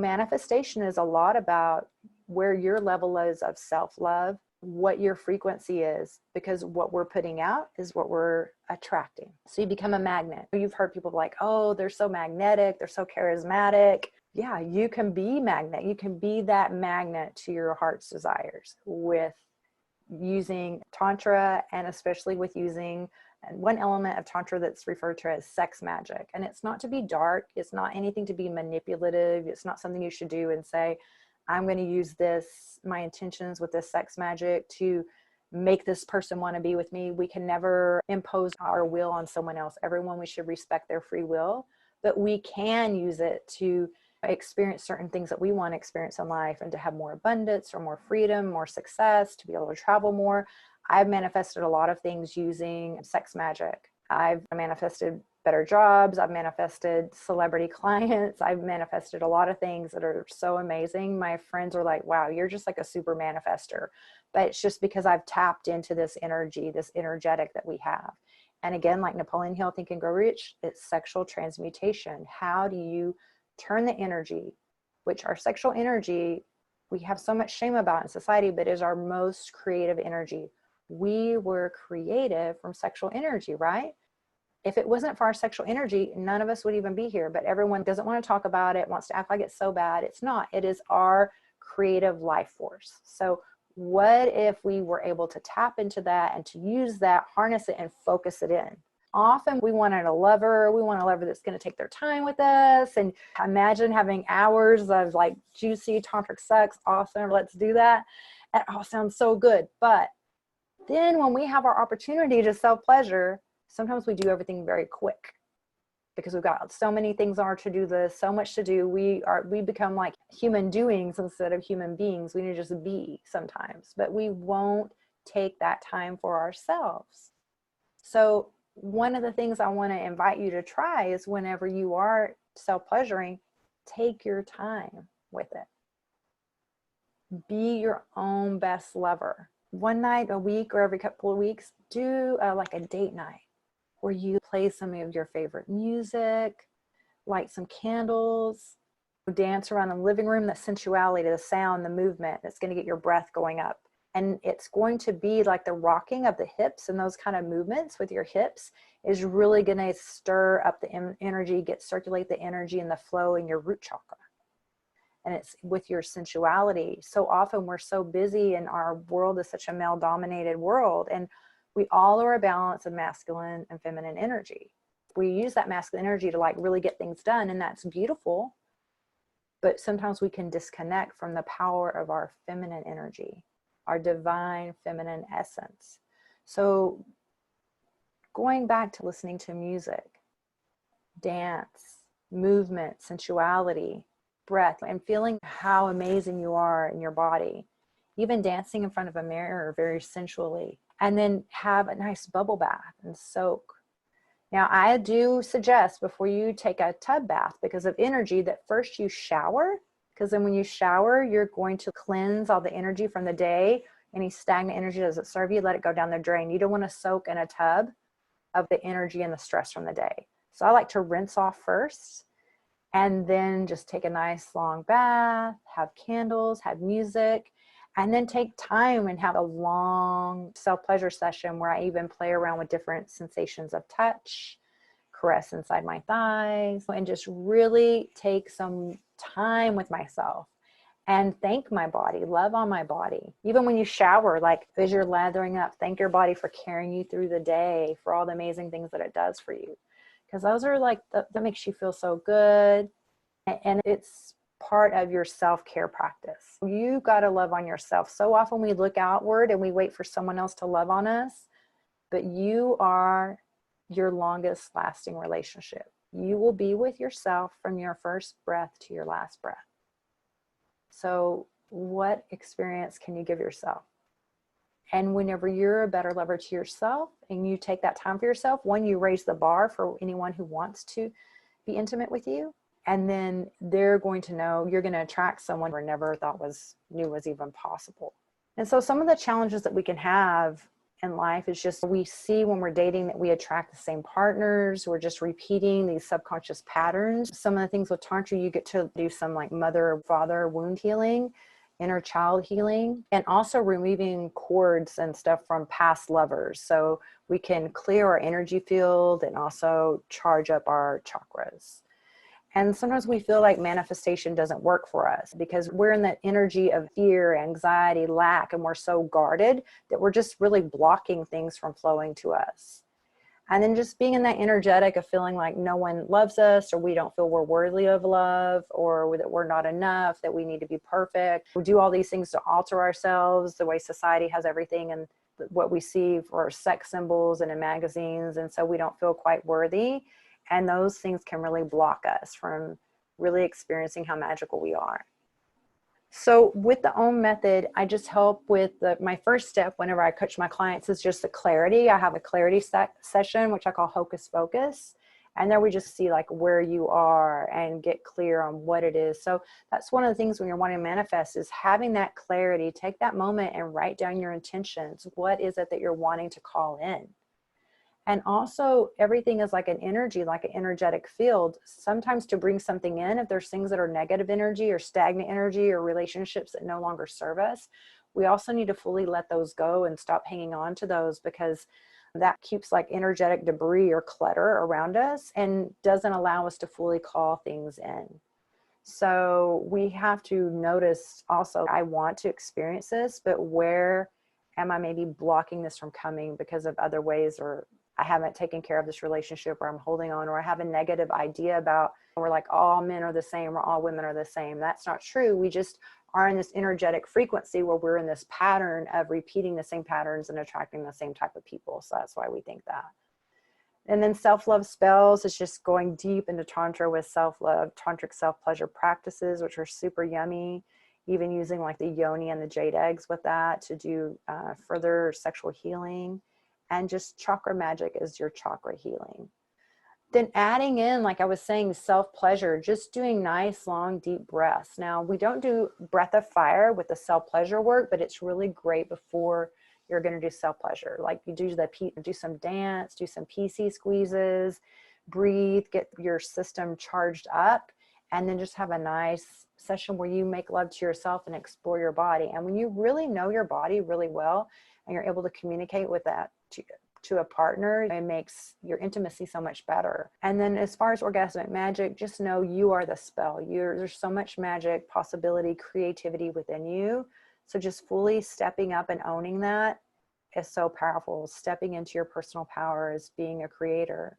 manifestation is a lot about where your level is of self-love, what your frequency is, because what we're putting out is what we're attracting. So you become a magnet. You've heard people like, oh, they're so magnetic, they're so charismatic. Yeah, you can be magnet. You can be that magnet to your heart's desires with using Tantra, and especially with using one element of Tantra that's referred to as sex magic. And it's not to be dark. It's not anything to be manipulative. It's not something you should do and say, I'm going to use this, my intentions with this sex magic to make this person want to be with me. We can never impose our will on someone else. Everyone, we should respect their free will, but we can use it to experience certain things that we want to experience in life, and to have more abundance or more freedom, more success, to be able to travel more. I've manifested a lot of things using sex magic. I've manifested better jobs. I've manifested celebrity clients. I've manifested a lot of things that are so amazing. My friends are like, wow, you're just like a super manifester. But it's just because I've tapped into this energy, this energetic that we have. And again, like Napoleon Hill, Think and Grow Rich, it's sexual transmutation. How do you turn the energy, which our sexual energy, we have so much shame about in society, but is our most creative energy. We were created from sexual energy, right? If it wasn't for our sexual energy, none of us would even be here, but everyone doesn't want to talk about it, wants to act like it's so bad. It's not. It is our creative life force. So what if we were able to tap into that and to use that, harness it, and focus it in? Often we wanted a lover. We want a lover that's going to take their time with us. And imagine having hours of like juicy tantric sex. Awesome. Let's do that. It all sounds so good. But then when we have our opportunity to self-pleasure, sometimes we do everything very quick because we've got so many things on our to-do list, so much to do. We become like human doings instead of human beings. We need to just be sometimes, but we won't take that time for ourselves. So one of the things I want to invite you to try is whenever you are self-pleasuring, take your time with it. Be your own best lover. One night a week or every couple of weeks, do like a date night where you play some of your favorite music, light some candles, dance around the living room, the sensuality, the sound, the movement, that's going to get your breath going up. And it's going to be like the rocking of the hips, and those kind of movements with your hips is really going to stir up the energy, circulate the energy and the flow in your root chakra. And it's with your sensuality. So often we're so busy, and our world is such a male dominated world, and we all are a balance of masculine and feminine energy. We use that masculine energy to like really get things done, and that's beautiful. But sometimes we can disconnect from the power of our feminine energy, our divine feminine essence. So going back to listening to music, dance, movement, sensuality, breath, and feeling how amazing you are in your body, even dancing in front of a mirror very sensually, and then have a nice bubble bath and soak. Now, I do suggest before you take a tub bath, because of energy, that first you shower, because then when you shower, you're going to cleanse all the energy from the day. Any stagnant energy doesn't serve you, let it go down the drain. You don't want to soak in a tub of the energy and the stress from the day. So I like to rinse off first, and then just take a nice long bath, have candles, have music, and then take time and have a long self-pleasure session where I even play around with different sensations of touch, caress inside my thighs, and just really take some time with myself and thank my body, love on my body. Even when you shower, like as you're lathering up, thank your body for carrying you through the day, for all the amazing things that it does for you. Because those are like, that makes you feel so good. And it's part of your self-care practice. You got to love on yourself. So often we look outward and we wait for someone else to love on us, but you are your longest lasting relationship. You will be with yourself from your first breath to your last breath. So what experience can you give yourself? And whenever you're a better lover to yourself and you take that time for yourself, one, you raise the bar for anyone who wants to be intimate with you. And then they're going to know you're going to attract someone you never thought knew was even possible. And so some of the challenges that we can have in life is just we see when we're dating that we attract the same partners. We're just repeating these subconscious patterns. Some of the things with Tantra, you get to do some like mother or father wound healing, inner child healing, and also removing cords and stuff from past lovers. So we can clear our energy field and also charge up our chakras. And sometimes we feel like manifestation doesn't work for us because we're in that energy of fear, anxiety, lack, and we're so guarded that we're just really blocking things from flowing to us. And then just being in that energetic of feeling like no one loves us, or we don't feel we're worthy of love, or that we're not enough, that we need to be perfect. We do all these things to alter ourselves, the way society has everything and what we see for sex symbols and in magazines. And so we don't feel quite worthy. And those things can really block us from really experiencing how magical we are. So with the OM method, I just help with my first step whenever I coach my clients is just the clarity. I have a clarity session, which I call Hocus Focus. And there we just see like where you are and get clear on what it is. So that's one of the things when you're wanting to manifest is having that clarity. Take that moment and write down your intentions. What is it that you're wanting to call in? And also everything is like an energy, like an energetic field. Sometimes to bring something in, if there's things that are negative energy or stagnant energy or relationships that no longer serve us, we also need to fully let those go and stop hanging on to those, because that keeps like energetic debris or clutter around us and doesn't allow us to fully call things in. So we have to notice also, I want to experience this, but where am I maybe blocking this from coming because of other ways, or I haven't taken care of this relationship, or I'm holding on, or I have a negative idea about, we're like all men are the same or all women are the same. That's not true. We just are in this energetic frequency where we're in this pattern of repeating the same patterns and attracting the same type of people. So that's why we think that. And then self-love spells is just going deep into Tantra with self-love, Tantric self-pleasure practices, which are super yummy. Even using like the yoni and the jade eggs with that to do further sexual healing. And just chakra magic is your chakra healing. Then adding in, like I was saying, self-pleasure, just doing nice, long, deep breaths. Now, we don't do breath of fire with the self-pleasure work, but it's really great before you're going to do self-pleasure. Like you do some dance, do some PC squeezes, breathe, get your system charged up, and then just have a nice session where you make love to yourself and explore your body. And when you really know your body really well and you're able to communicate with that to a partner, it makes your intimacy so much better. And then as far as orgasmic magic, just know you are the spell. There's so much magic, possibility, creativity within you. So just fully stepping up and owning that is so powerful. Stepping into your personal power as being a creator.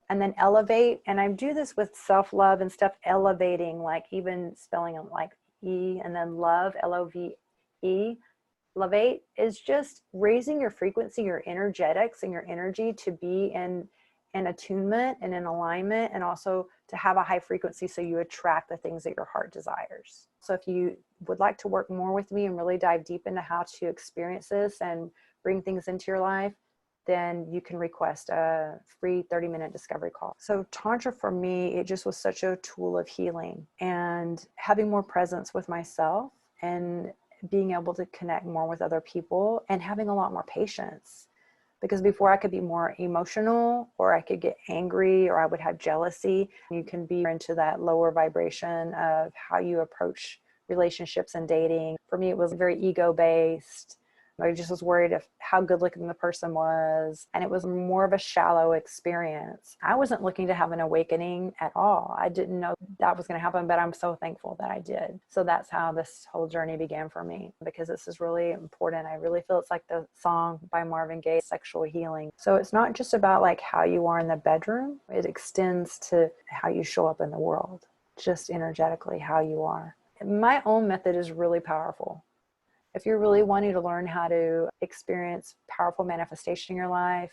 And then elevate, and I do this with self-love and stuff, elevating, like even spelling it like E and then love, L-O-V-E. Elevate is just raising your frequency, your energetics and your energy to be in attunement and in alignment, and also to have a high frequency so you attract the things that your heart desires. So if you would like to work more with me and really dive deep into how to experience this and bring things into your life, then you can request a free 30-minute discovery call. So Tantra for me, it just was such a tool of healing and having more presence with myself and being able to connect more with other people and having a lot more patience. Because before I could be more emotional, or I could get angry, or I would have jealousy. You can be into that lower vibration of how you approach relationships and dating. For me, it was very ego-based. I just was worried of how good looking the person was. And it was more of a shallow experience. I wasn't looking to have an awakening at all. I didn't know that was going to happen, but I'm so thankful that I did. So that's how this whole journey began for me, because this is really important. I really feel it's like the song by Marvin Gaye, Sexual Healing. So it's not just about like how you are in the bedroom. It extends to how you show up in the world, just energetically how you are. My own method is really powerful. If you're really wanting to learn how to experience powerful manifestation in your life,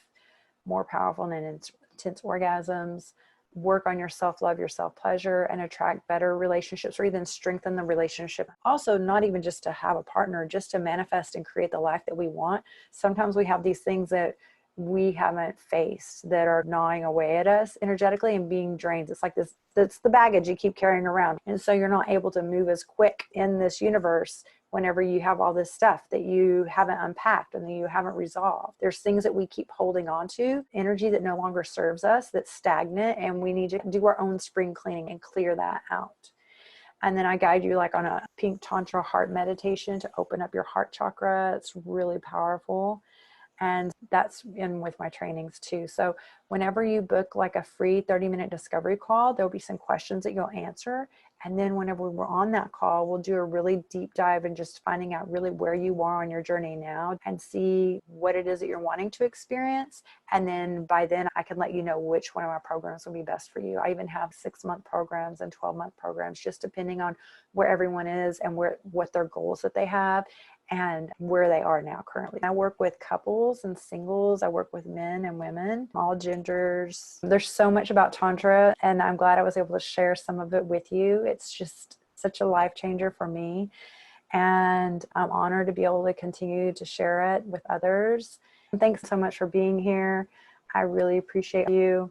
more powerful and intense orgasms, work on your self-love, your self-pleasure, and attract better relationships, or even strengthen the relationship. Also, not even just to have a partner, just to manifest and create the life that we want. Sometimes we have these things that we haven't faced that are gnawing away at us energetically and being drained. It's like this, that's the baggage you keep carrying around. And so you're not able to move as quick in this universe whenever you have all this stuff that you haven't unpacked and that you haven't resolved. There's things that we keep holding on to, energy that no longer serves us, that's stagnant, and we need to do our own spring cleaning and clear that out. And then I guide you like on a pink Tantra heart meditation to open up your heart chakra. It's really powerful. And that's in with my trainings too. So whenever you book like a free 30-minute discovery call, there'll be some questions that you'll answer. And then whenever we're on that call, we'll do a really deep dive and just finding out really where you are on your journey now and see what it is that you're wanting to experience. And then by then I can let you know which one of my programs will be best for you. I even have 6-month programs and 12-month programs, just depending on where everyone is and what their goals that they have and where they are now currently. I work with couples and singles. I work with men and women, all genders. There's so much about Tantra, and I'm glad I was able to share some of it with you. It's just such a life changer for me. And I'm honored to be able to continue to share it with others. Thanks so much for being here. I really appreciate you.